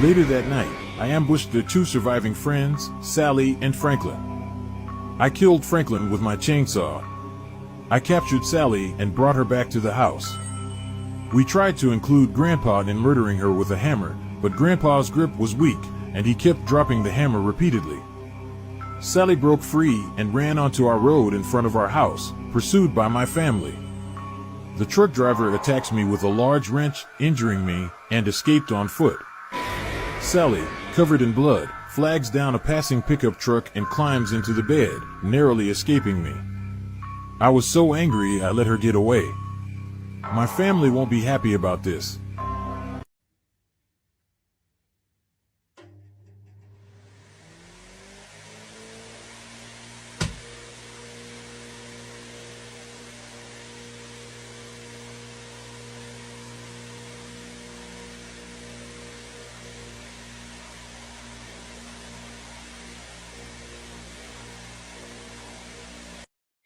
Later that night, I ambushed their 2 surviving friends, Sally and Franklin. I killed Franklin with my chainsaw. I captured Sally and brought her back to the house. We tried to include Grandpa in murdering her with a hammer, but Grandpa's grip was weak, and he kept dropping the hammer repeatedly. Sally broke free and ran onto our road in front of our house, pursued by my family. The truck driver attacks me with a large wrench, injuring me, and escaped on foot. Sally, covered in blood, flags down a passing pickup truck and climbs into the bed, narrowly escaping me. I was so angry I let her get away. My family won't be happy about this.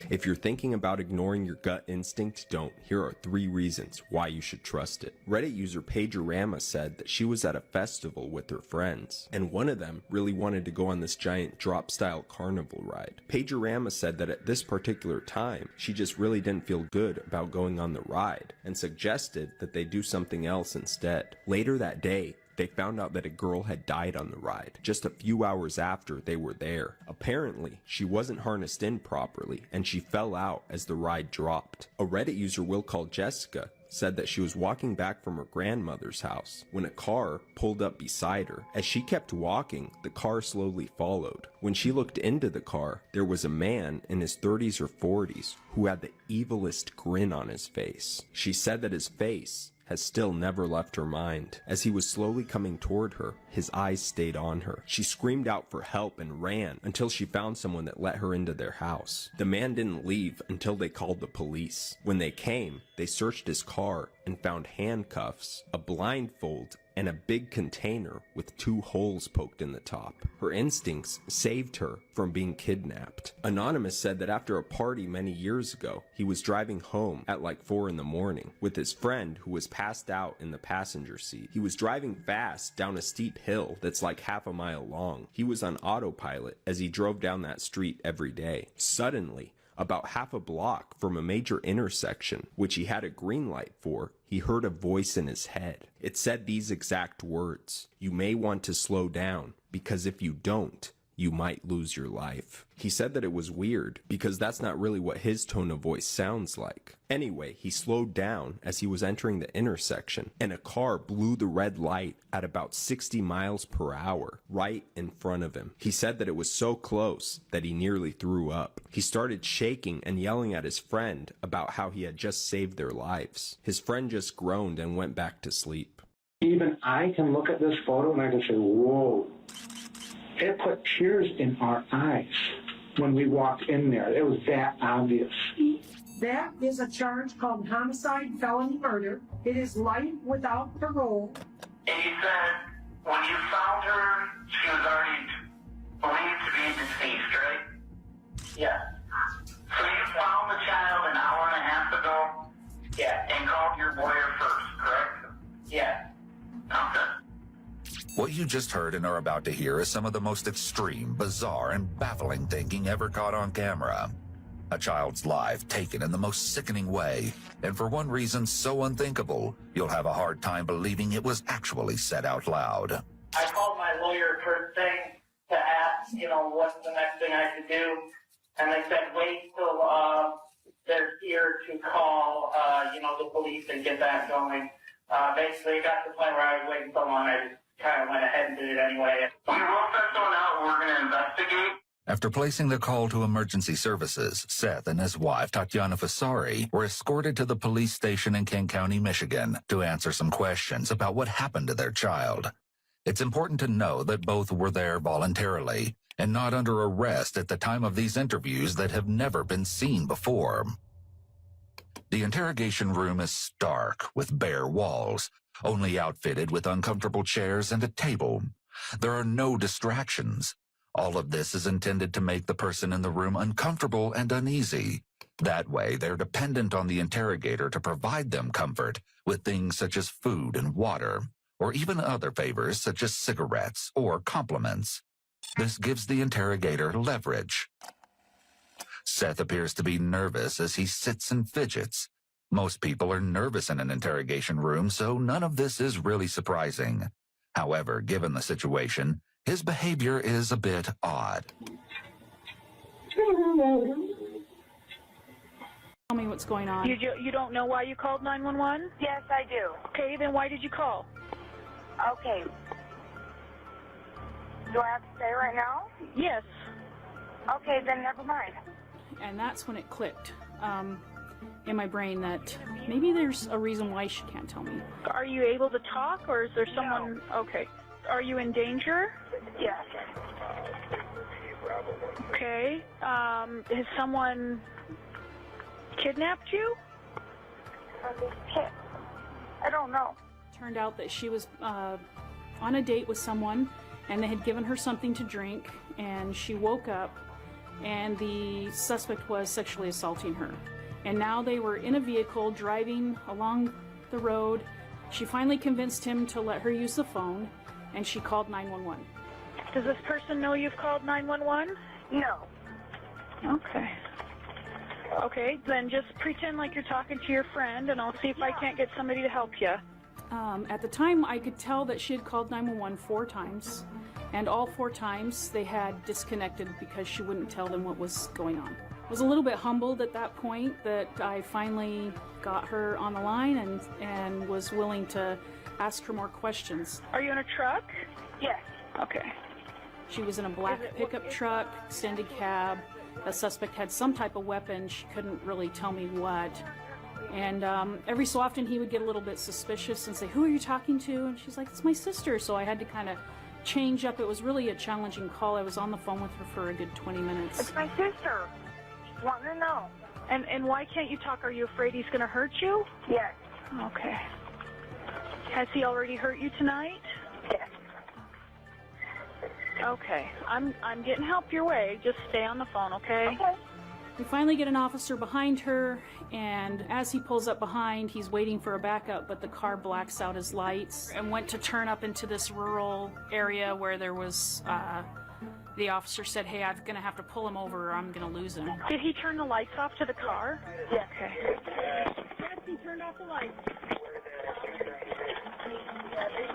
If you're thinking about ignoring your gut instinct, don't. Here are 3 reasons why you should trust it. Reddit user Pagerama said that she was at a festival with her friends, and one of them really wanted to go on this giant drop-style carnival ride. Pagerama said that at this particular time, she just really didn't feel good about going on the ride, and suggested that they do something else instead. Later that day, they found out that a girl had died on the ride, just a few hours after they were there. Apparently, she wasn't harnessed in properly, and she fell out as the ride dropped. A Reddit user we'll call Jessica said that she was walking back from her grandmother's house when a car pulled up beside her. As she kept walking, the car slowly followed. When she looked into the car, there was a man in his 30s or 40s who had the evilest grin on his face. She said that his face has still never left her mind. As he was slowly coming toward her, his eyes stayed on her. She screamed out for help and ran until she found someone that let her into their house. The man didn't leave until they called the police. When they came, they searched his car and found handcuffs, a blindfold, and a big container with 2 holes poked in the top. Her instincts saved her from being kidnapped. Anonymous said that after a party many years ago, he was driving home at like 4 in the morning with his friend who was passed out in the passenger seat. He was driving fast down a steep hill that's like half a mile long. He was on autopilot as he drove down that street every day. Suddenly, about half a block from a major intersection, which he had a green light for, he heard a voice in his head. It said these exact words: "You may want to slow down, because if you don't, you might lose your life." He said that it was weird, because that's not really what his tone of voice sounds like. Anyway, he slowed down as he was entering the intersection, and a car blew the red light at about 60 miles per hour, right in front of him. He said that it was so close that he nearly threw up. He started shaking and yelling at his friend about how he had just saved their lives. His friend just groaned and went back to sleep. Even I can look at this photo and I can say, whoa. It put tears in our eyes when we walked in there. It was that obvious. That is a charge called homicide, felony murder. It is life without parole. And you said when you found her, she was already believed to be deceased, right? Yeah. So you found the child an hour and a half ago? Yeah. And called your lawyer first, correct? Yeah. Okay. What you just heard and are about to hear is some of the most extreme, bizarre, and baffling thinking ever caught on camera. A child's life taken in the most sickening way, and for one reason so unthinkable, you'll have a hard time believing it was actually said out loud. I called my lawyer first thing to ask, what's the next thing I could do, and they said wait till they're here to call, the police and get that going. Basically, it got to the point where I was waiting so long, I just kind of went ahead and did it anyway. We will send someone out and we're going to investigate. After placing the call to emergency services, Seth and his wife, Tatiana Fasari, were escorted to the police station in King County, Michigan, to answer some questions about what happened to their child. It's important to know that both were there voluntarily and not under arrest at the time of these interviews that have never been seen before. The interrogation room is stark, with bare walls, only outfitted with uncomfortable chairs and a table. There are no distractions. All of this is intended to make the person in the room uncomfortable and uneasy. That way, they're dependent on the interrogator to provide them comfort with things such as food and water, or even other favors such as cigarettes or compliments. This gives the interrogator leverage. Seth appears to be nervous as he sits and fidgets. Most people are nervous in an interrogation room, so none of this is really surprising. However, given the situation, his behavior is a bit odd. Tell me what's going on. You don't know why you called 911? Yes, I do. Okay, then why did you call? Okay. Do I have to say right now? Yes. Okay, then never mind. And that's when it clicked in my brain that maybe there's a reason why she can't tell me. Are you able to talk, or is there someone? No. Okay. Are you in danger? Yes. Okay. Has someone kidnapped you? I don't know. Turned out that she was on a date with someone, and they had given her something to drink, and she woke up, and the suspect was sexually assaulting her. And now they were in a vehicle driving along the road. She finally convinced him to let her use the phone, and she called 911. Does this person know you've called 911? No. Okay. Okay, then just pretend like you're talking to your friend, and I'll see if I can't get somebody to help you. At the time, I could tell that she had called 911 4 times, and all 4 times they had disconnected because she wouldn't tell them what was going on. I was a little bit humbled at that point that I finally got her on the line and was willing to ask her more questions. Are you in a truck? Yes. Okay. She was in a black pickup truck, extended cab. The suspect had some type of weapon. She couldn't really tell me what. And every so often he would get a little bit suspicious and say, "Who are you talking to?" And she's like, "It's my sister." So I had to kind of change up. It was really a challenging call. I was on the phone with her for a good 20 minutes. It's my sister. She's wanting to know. And why can't you talk? Are you afraid he's going to hurt you? Yes. Okay. Has he already hurt you tonight? Yes. Okay. I'm getting help your way. Just stay on the phone, okay? Okay. We finally get an officer behind her, and as he pulls up behind, he's waiting for a backup, but the car blacks out his lights and went to turn up into this rural area where there was, the officer said, "Hey, I'm going to have to pull him over or I'm going to lose him." Did he turn the lights off to the car? Yeah. Okay. Yes, he turned off the lights.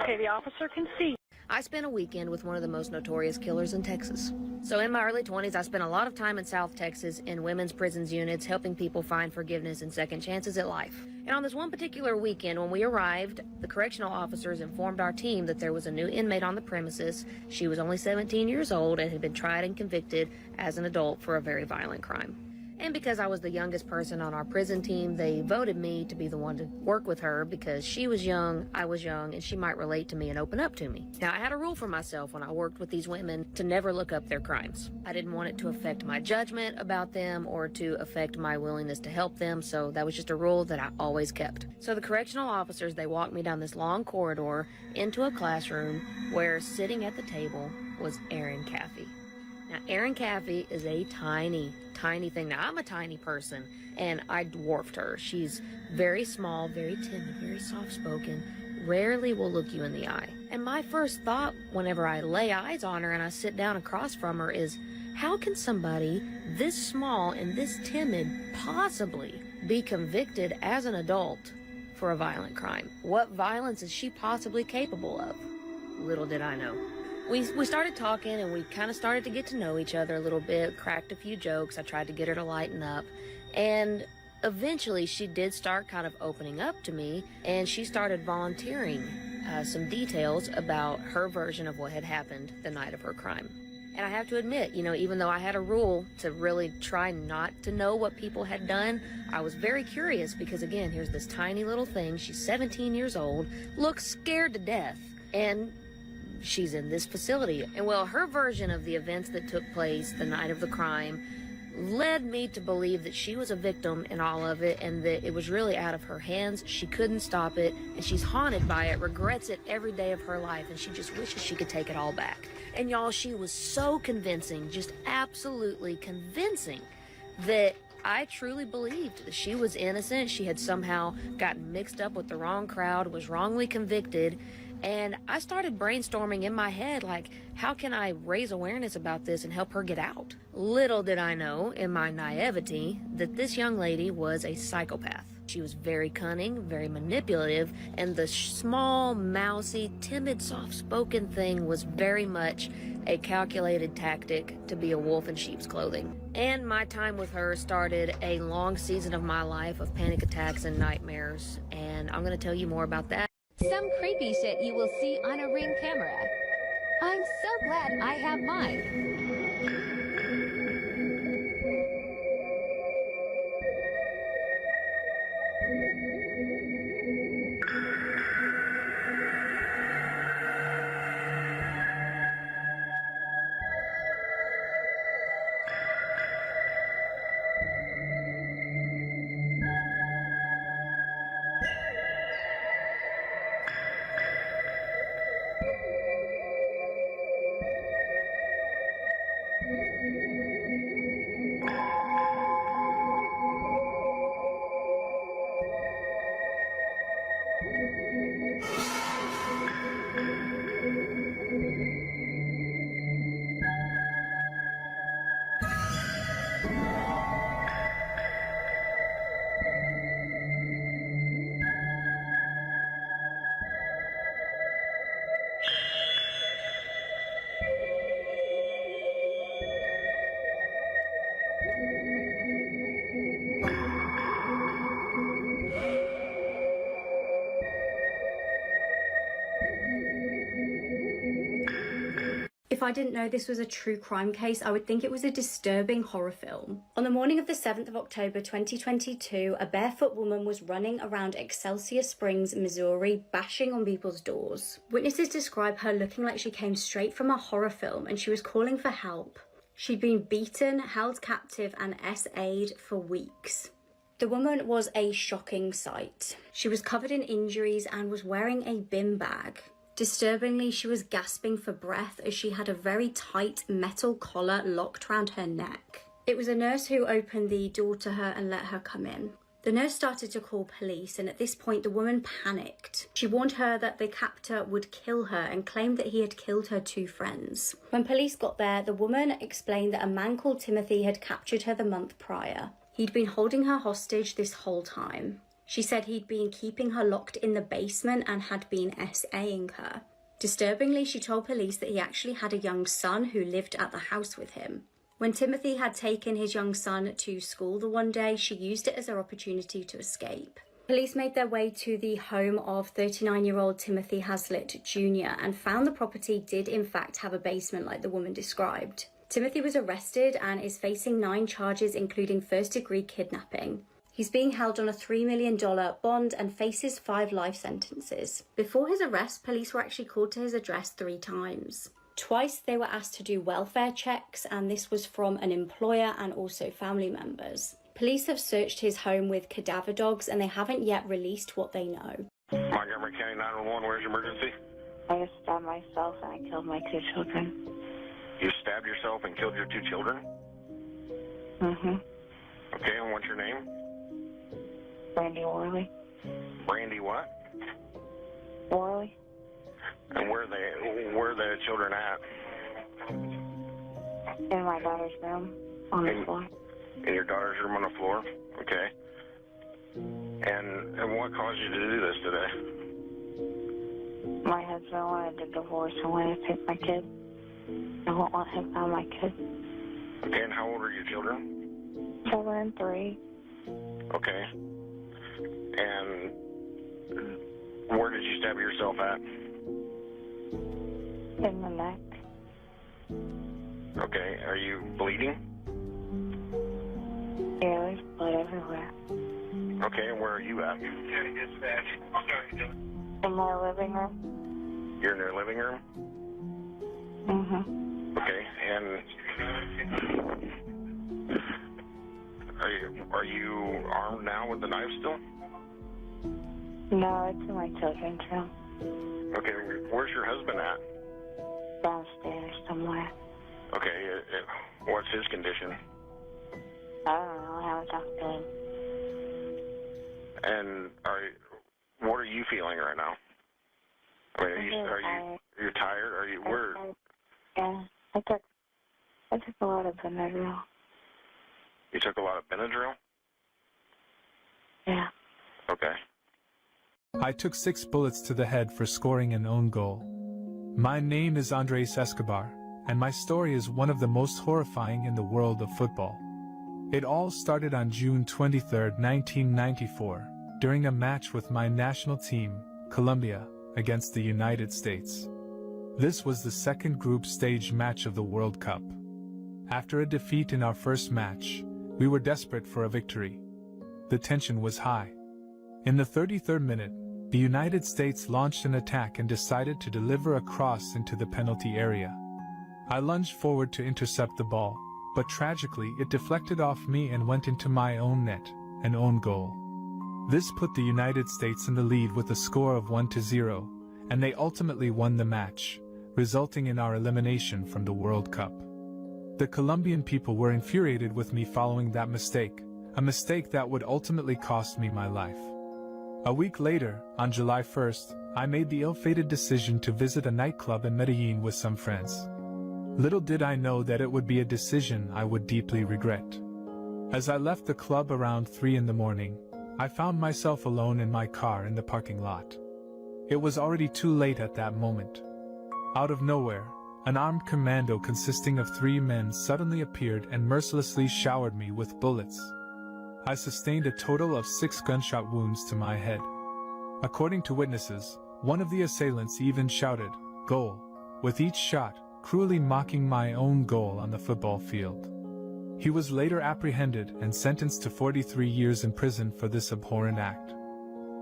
Okay, the officer can see. I spent a weekend with one of the most notorious killers in Texas. So in my early 20s, I spent a lot of time in South Texas in women's prisons units, helping people find forgiveness and second chances at life. And on this one particular weekend, when we arrived, the correctional officers informed our team that there was a new inmate on the premises. She was only 17 years old and had been tried and convicted as an adult for a very violent crime. And because I was the youngest person on our prison team, they voted me to be the one to work with her because she was young, I was young, and she might relate to me and open up to me. Now, I had a rule for myself when I worked with these women to never look up their crimes. I didn't want it to affect my judgment about them or to affect my willingness to help them, so that was just a rule that I always kept. So the correctional officers, they walked me down this long corridor into a classroom where sitting at the table was Erin Caffey. Now, Erin Caffey is a tiny thing. Now, I'm a tiny person, and I dwarfed her. She's very small, very timid, very soft-spoken, rarely will look you in the eye. And my first thought whenever I lay eyes on her and I sit down across from her is, how can somebody this small and this timid possibly be convicted as an adult for a violent crime? What violence is she possibly capable of? Little did I know. We started talking, and we kind of started to get to know each other a little bit, cracked a few jokes. I tried to get her to lighten up, and eventually she did start kind of opening up to me, and she started volunteering some details about her version of what had happened the night of her crime. And I have to admit, even though I had a rule to really try not to know what people had done, I was very curious because, again, here's this tiny little thing. She's 17 years old, looks scared to death, and she's in this facility. And well, her version of the events that took place the night of the crime led me to believe that she was a victim in all of it and that it was really out of her hands. She couldn't stop it, and she's haunted by it, regrets it every day of her life, and she just wishes she could take it all back. And y'all, she was so convincing, just absolutely convincing, that I truly believed that she was innocent. She had somehow gotten mixed up with the wrong crowd, was wrongly convicted. And I started brainstorming in my head, like, how can I raise awareness about this and help her get out? Little did I know, in my naivety, that this young lady was a psychopath. She was very cunning, very manipulative, and the small, mousy, timid, soft-spoken thing was very much a calculated tactic to be a wolf in sheep's clothing. And my time with her started a long season of my life of panic attacks and nightmares, and I'm going to tell you more about that. Some creepy shit you will see on a Ring camera. I'm so glad I have mine. If I didn't know this was a true crime case, I would think it was a disturbing horror film. On the morning of the 7th of October 2022, a barefoot woman was running around Excelsior Springs, Missouri, bashing on people's doors. Witnesses describe her looking like she came straight from a horror film and she was calling for help. She'd been beaten, held captive, and SA'd for weeks. The woman was a shocking sight. She was covered in injuries and was wearing a bin bag. Disturbingly, she was gasping for breath as she had a very tight metal collar locked round her neck. It was a nurse who opened the door to her and let her come in. The nurse started to call police, and at this point the woman panicked. She warned her that the captor would kill her and claimed that he had killed her 2 friends. When police got there, the woman explained that a man called Timothy had captured her the month prior. He'd been holding her hostage this whole time. She said he'd been keeping her locked in the basement and had been SAing her. Disturbingly, she told police that he actually had a young son who lived at the house with him. When Timothy had taken his young son to school the one day, she used it as her opportunity to escape. Police made their way to the home of 39-year-old Timothy Hazlitt Jr. and found the property did in fact have a basement like the woman described. Timothy was arrested and is facing 9 charges, including first-degree kidnapping. He's being held on a $3 million bond and faces 5 life sentences. Before his arrest, police were actually called to his address 3 times. Twice they were asked to do welfare checks, and this was from an employer and also family members. Police have searched his home with cadaver dogs and they haven't yet released what they know. Montgomery County 911, where's your emergency? I just stabbed myself and I killed my 2 children. You stabbed yourself and killed your 2 children? Mm-hmm. Okay, and what's your name? Brandy Worley. Brandy what? Worley. And where are the children at? In my daughter's room on the floor. In your daughter's room on the floor? Okay. And what caused you to do this today? My husband wanted a divorce and wanted to take my kid. I won't let him have my kid. Okay, and how old are your children? 7 and 3. Okay. And where did you stab yourself at? In the neck. Okay, are you bleeding? Yeah, there's blood everywhere. Okay, and where are you at? In my living room. You're in your living room? Mm-hmm. Okay, and are you armed now with the knife still? No, it's in my children's room. Okay, where's your husband at? Downstairs somewhere. Okay, what's his condition? I don't know. I haven't talked to him. And what are you feeling right now? I mean, you're tired? Are you where? Yeah, I took a lot of Benadryl. You took a lot of Benadryl? Yeah. Okay. I took 6 bullets to the head for scoring an own goal. My name is Andres Escobar, and my story is one of the most horrifying in the world of football. It all started on June 23, 1994, during a match with my national team, Colombia, against the United States. This was the second group stage match of the World Cup. After a defeat in our first match, we were desperate for a victory. The tension was high. In the 33rd minute, the United States launched an attack and decided to deliver a cross into the penalty area. I lunged forward to intercept the ball, but tragically it deflected off me and went into my own net, an own goal. This put the United States in the lead with a score of 1-0, and they ultimately won the match, resulting in our elimination from the World Cup. The Colombian people were infuriated with me following that mistake, a mistake that would ultimately cost me my life. A week later, on July 1st, I made the ill-fated decision to visit a nightclub in Medellin with some friends. Little did I know that it would be a decision I would deeply regret. As I left the club around 3 in the morning, I found myself alone in my car in the parking lot. It was already too late at that moment. Out of nowhere, an armed commando consisting of 3 men suddenly appeared and mercilessly showered me with bullets. I sustained a total of 6 gunshot wounds to my head. According to witnesses, one of the assailants even shouted, "Goal," with each shot, cruelly mocking my own goal on the football field. He was later apprehended and sentenced to 43 years in prison for this abhorrent act.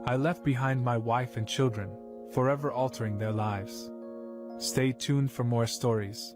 I left behind my wife and children, forever altering their lives. Stay tuned for more stories.